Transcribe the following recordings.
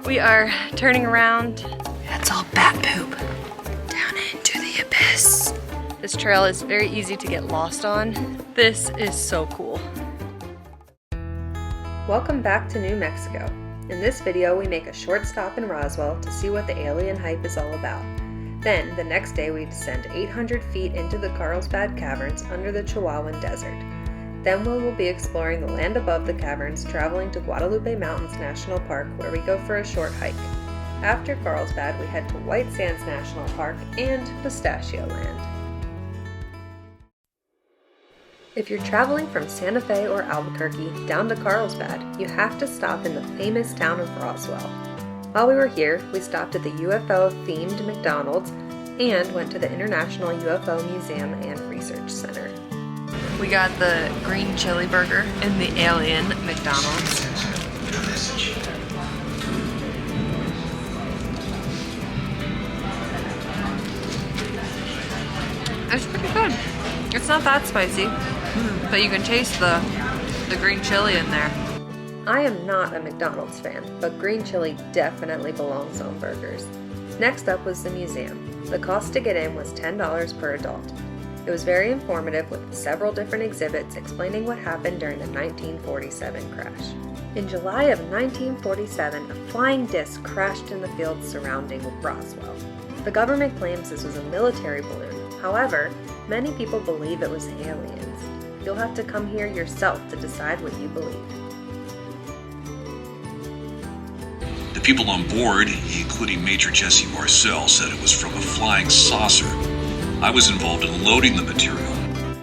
We are turning around. That's all bat poop. Down into the abyss. This trail is very easy to get lost on. This is so cool. Welcome back to New Mexico. In this video, we make a short stop in Roswell to see what the alien hype is all about. Then, the next day, we descend 800 feet into the Carlsbad Caverns under the Chihuahuan Desert. Then we will be exploring the land above the caverns, traveling to Guadalupe Mountains National Park, where we go for a short hike. After Carlsbad, we head to White Sands National Park and Pistachio Land. If you're traveling from Santa Fe or Albuquerque down to Carlsbad, you have to stop in the famous town of Roswell. While we were here, we stopped at the UFO-themed McDonald's and went to the International UFO Museum and Research Center. We got the green chili burger in the alien McDonald's. It's pretty good. It's not that spicy, but you can taste the green chili in there. I am not a McDonald's fan, but green chili definitely belongs on burgers. Next up was the museum. The cost to get in was $10 per adult. It was very informative with several different exhibits explaining what happened during the 1947 crash. In July of 1947, a flying disc crashed in the fields surrounding Roswell. The government claims this was a military balloon. However, many people believe it was aliens. You'll have to come here yourself to decide what you believe. The people on board, including Major Jesse Marcel, said it was from a flying saucer. I was involved in loading the material.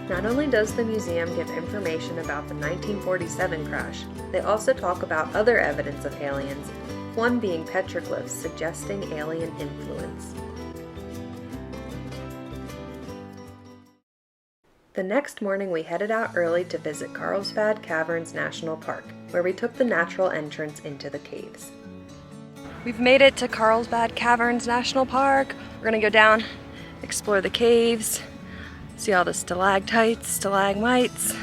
Not only does the museum give information about the 1947 crash, they also talk about other evidence of aliens, one being petroglyphs suggesting alien influence. The next morning we headed out early to visit Carlsbad Caverns National Park, where we took the natural entrance into the caves. We've made it to Carlsbad Caverns National Park. We're gonna go down, explore the caves, see all the stalactites, stalagmites.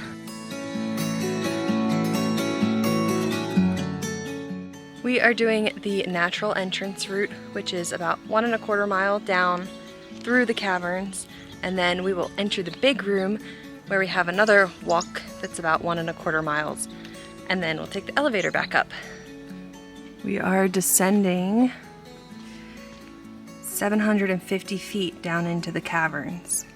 We are doing the natural entrance route, which is about 1¼ mile down through the caverns, and then we will enter the big room where we have another walk that's about 1¼ miles, and then we'll take the elevator back up. We are descending 750 feet down into the caverns.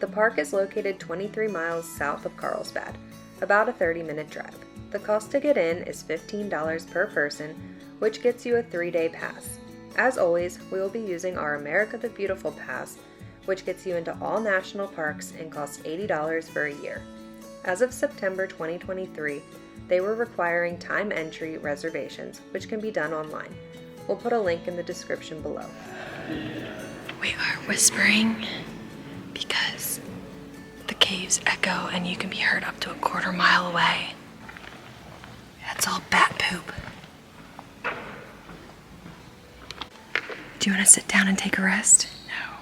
The park is located 23 miles south of Carlsbad, about a 30-minute drive. The cost to get in is $15 per person, which gets you a 3-day pass. As always, we will be using our America the Beautiful Pass, which gets you into all national parks and costs $80 for a year. As of September 2023, they were requiring time entry reservations, which can be done online. We'll put a link in the description below. We are whispering because the caves echo and you can be heard up to 1/4 mile away. That's all bat poop. Do you want to sit down and take a rest? No.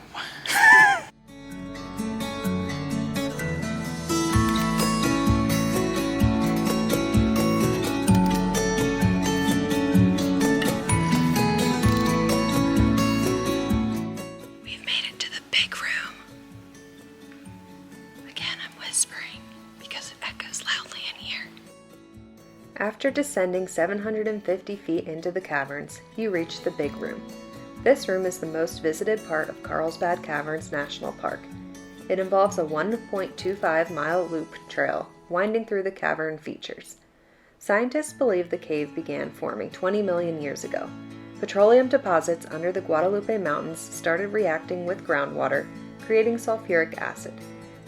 After descending 750 feet into the caverns, you reach the big room. This room is the most visited part of Carlsbad Caverns National Park. It involves a 1.25-mile loop trail winding through the cavern features. Scientists believe the cave began forming 20 million years ago. Petroleum deposits under the Guadalupe Mountains started reacting with groundwater, creating sulfuric acid.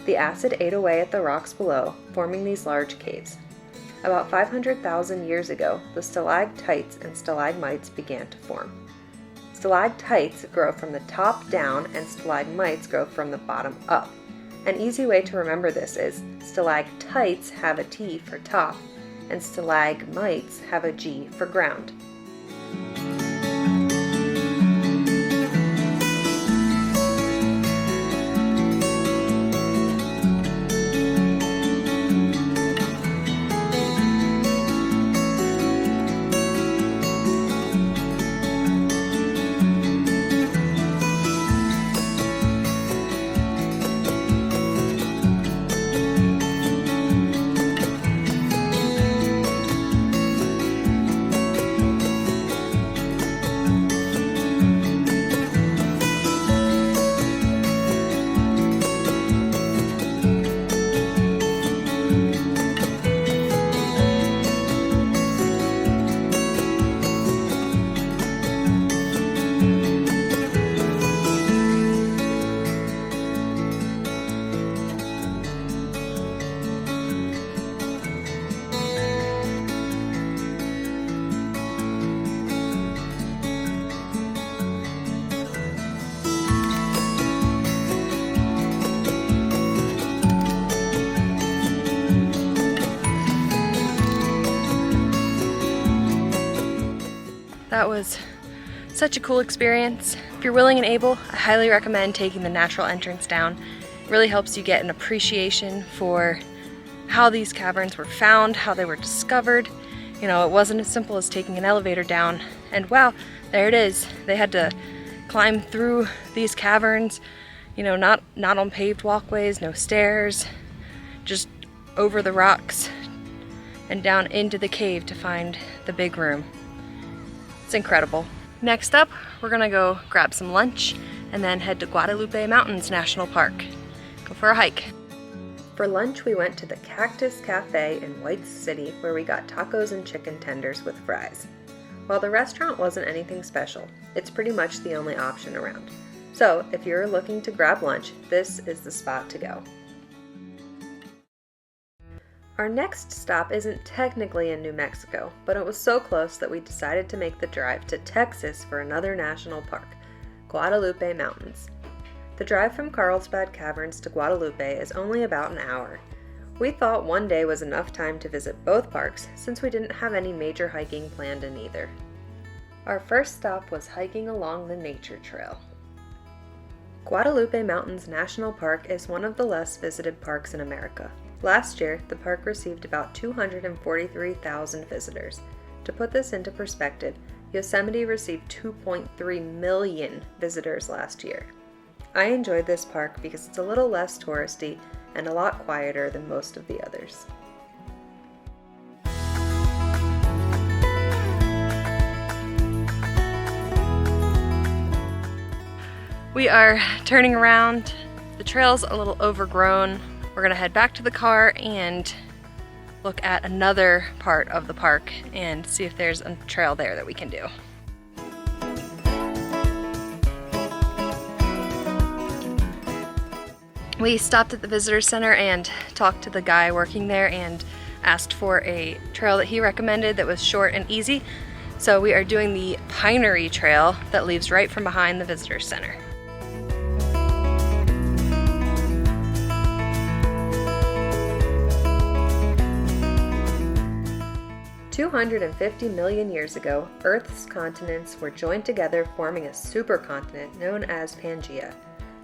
The acid ate away at the rocks below, forming these large caves. About 500,000 years ago, the stalactites and stalagmites began to form. Stalactites grow from the top down and stalagmites grow from the bottom up. An easy way to remember this is stalactites have a T for top and stalagmites have a G for ground. That was such a cool experience. If you're willing and able, I highly recommend taking the natural entrance down. It really helps you get an appreciation for how these caverns were found, how they were discovered. You know, it wasn't as simple as taking an elevator down and wow, there it is. They had to climb through these caverns, you know, not on paved walkways, no stairs, just over the rocks and down into the cave to find the big room. It's incredible. Next up, we're gonna go grab some lunch and then head to Guadalupe Mountains National Park. Go for a hike. For lunch, we went to the Cactus Cafe in White City where we got tacos and chicken tenders with fries. While the restaurant wasn't anything special, it's pretty much the only option around. So if you're looking to grab lunch, this is the spot to go. Our next stop isn't technically in New Mexico, but it was so close that we decided to make the drive to Texas for another national park, Guadalupe Mountains. The drive from Carlsbad Caverns to Guadalupe is only about an hour. We thought one day was enough time to visit both parks since we didn't have any major hiking planned in either. Our first stop was hiking along the nature trail. Guadalupe Mountains National Park is one of the less visited parks in America. Last year, the park received about 243,000 visitors. To put this into perspective, Yosemite received 2.3 million visitors last year. I enjoyed this park because it's a little less touristy and a lot quieter than most of the others. We are turning around. The trail's a little overgrown. We're gonna head back to the car and look at another part of the park and see if there's a trail there that we can do. We stopped at the visitor center and talked to the guy working there and asked for a trail that he recommended that was short and easy. So we are doing the Pinery Trail that leaves right from behind the visitor center. $250 million years ago, Earth's continents were joined together, forming a supercontinent known as Pangaea.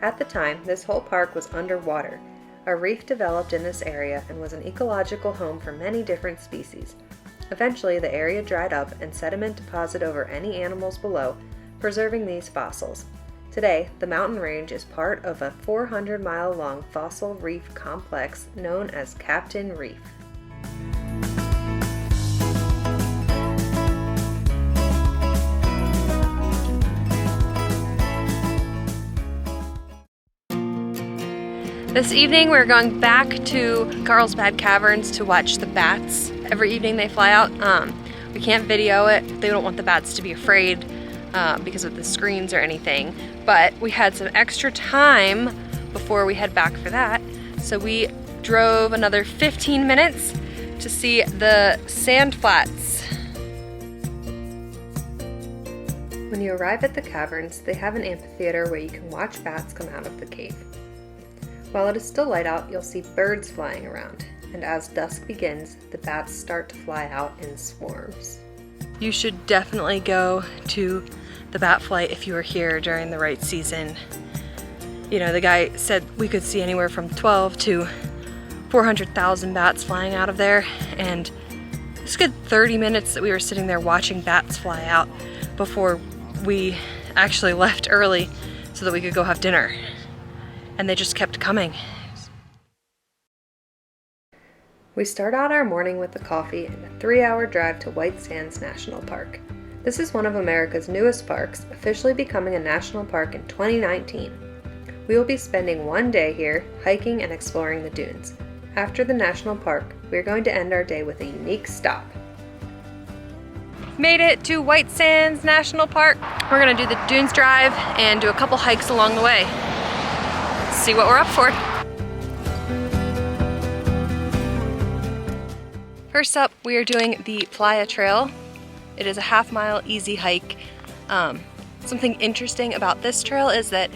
At the time, this whole park was underwater. A reef developed in this area and was an ecological home for many different species. Eventually, the area dried up and sediment deposited over any animals below, preserving these fossils. Today, the mountain range is part of a 400-mile-long fossil reef complex known as Captain Reef. This evening we're going back to Carlsbad Caverns to watch the bats. Every evening they fly out. We can't video it. They don't want the bats to be afraid because of the screens or anything. But we had some extra time before we head back for that. So we drove another 15 minutes to see the sand flats. When you arrive at the caverns, they have an amphitheater where you can watch bats come out of the cave. While it is still light out, you'll see birds flying around, and as dusk begins, the bats start to fly out in swarms. You should definitely go to the bat flight if you were here during the right season. You know, the guy said we could see anywhere from 12 to 400,000 bats flying out of there, and it's a good 30 minutes that we were sitting there watching bats fly out before we actually left early so that we could go have dinner. And they just kept coming. We start out our morning with a coffee and a 3-hour drive to White Sands National Park. This is one of America's newest parks, officially becoming a national park in 2019. We will be spending one day here, hiking and exploring the dunes. After the national park, we are going to end our day with a unique stop. Made it to White Sands National Park. We're gonna do the dunes drive and do a couple hikes along the way. See what we're up for. First up, we are doing the Playa Trail. It is a half-mile easy hike. Something interesting about this trail is that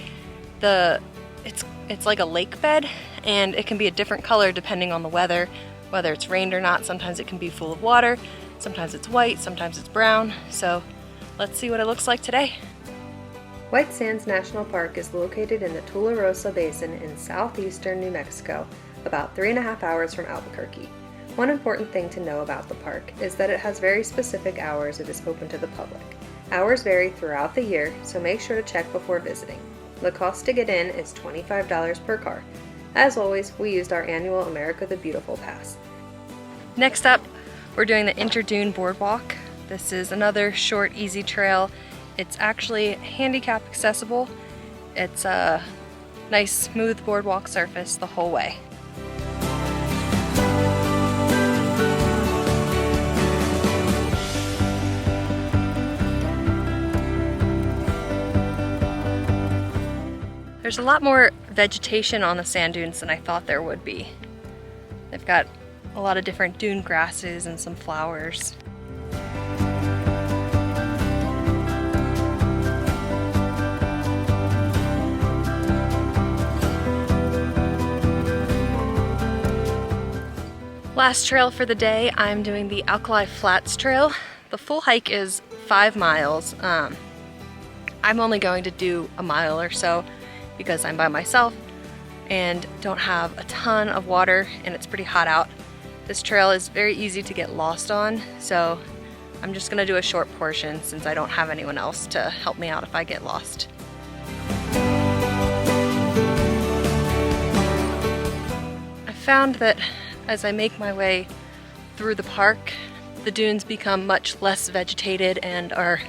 it's like a lake bed, and it can be a different color depending on the weather, whether it's rained or not. Sometimes it can be full of water, sometimes it's white, sometimes it's brown. So let's see what it looks like today. White Sands National Park is located in the Tularosa Basin in southeastern New Mexico, about 3.5 hours from Albuquerque. One important thing to know about the park is that it has very specific hours it is open to the public. Hours vary throughout the year, so make sure to check before visiting. The cost to get in is $25 per car. As always, we used our annual America the Beautiful pass. Next up, we're doing the Interdune Boardwalk. This is another short, easy trail. It's actually handicap accessible. It's a nice, smooth boardwalk surface the whole way. There's a lot more vegetation on the sand dunes than I thought there would be. They've got a lot of different dune grasses and some flowers. Last trail for the day, I'm doing the Alkali Flats trail. The full hike is 5 miles. I'm only going to do a mile or so because I'm by myself and don't have a ton of water and it's pretty hot out. This trail is very easy to get lost on, so I'm just gonna do a short portion since I don't have anyone else to help me out if I get lost. I found that as I make my way through the park, the dunes become much less vegetated and are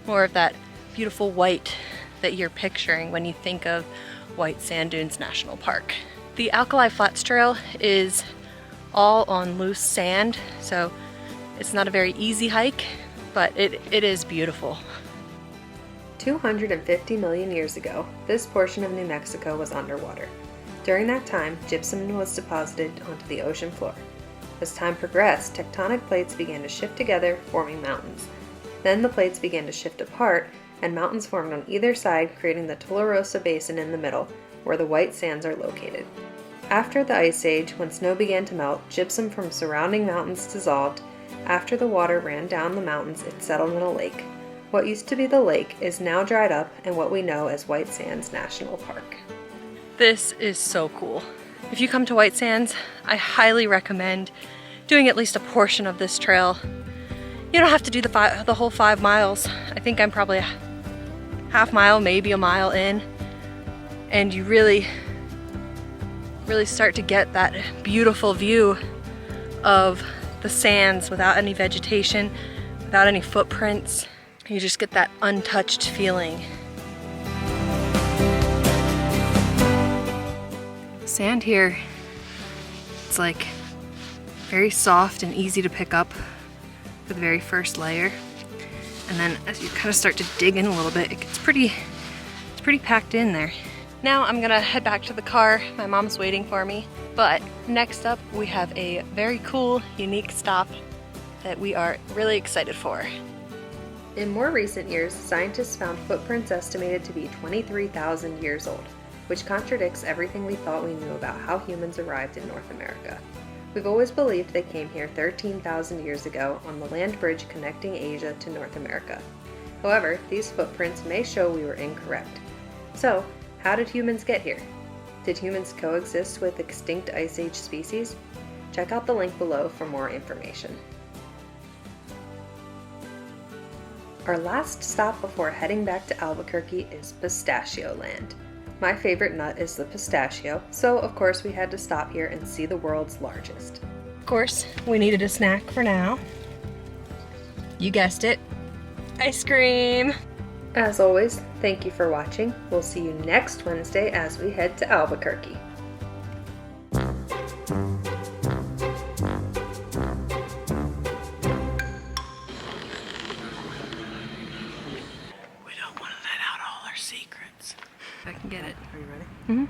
more of that beautiful white that you're picturing when you think of White Sand Dunes National Park. The Alkali Flats Trail is all on loose sand, so it's not a very easy hike, but it is beautiful. 250 million years ago, this portion of New Mexico was underwater. During that time, gypsum was deposited onto the ocean floor. As time progressed, tectonic plates began to shift together, forming mountains. Then the plates began to shift apart, and mountains formed on either side, creating the Tularosa Basin in the middle, where the white sands are located. After the Ice Age, when snow began to melt, gypsum from surrounding mountains dissolved. After the water ran down the mountains, it settled in a lake. What used to be the lake is now dried up and what we know as White Sands National Park. This is so cool. If you come to White Sands, I highly recommend doing at least a portion of this trail. You don't have to do the whole 5 miles. I think I'm probably a half mile, maybe a mile in, and you really start to get that beautiful view of the sands without any vegetation, without any footprints. You just get that untouched feeling. Sand here, it's like very soft and easy to pick up for the very first layer. And then as you kind of start to dig in a little bit, it's pretty packed in there. Now I'm gonna head back to the car. My mom's waiting for me. But next up, we have a very cool, unique stop that we are really excited for. In more recent years, scientists found footprints estimated to be 23,000 years old, which contradicts everything we thought we knew about how humans arrived in North America. We've always believed they came here 13,000 years ago on the land bridge connecting Asia to North America. However, these footprints may show we were incorrect. So, how did humans get here? Did humans coexist with extinct Ice Age species? Check out the link below for more information. Our last stop before heading back to Albuquerque is Pistachio Land. My favorite nut is the pistachio, so of course we had to stop here and see the world's largest. Of course, we needed a snack for now. You guessed it, ice cream! As always, thank you for watching. We'll see you next Wednesday as we head to Albuquerque. We don't want to let out all our secrets. I can get it. Are you ready? Mm-hmm.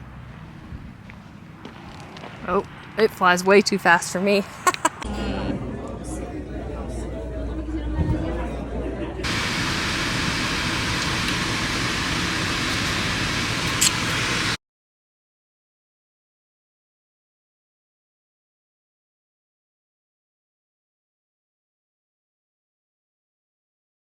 Oh, it flies way too fast for me.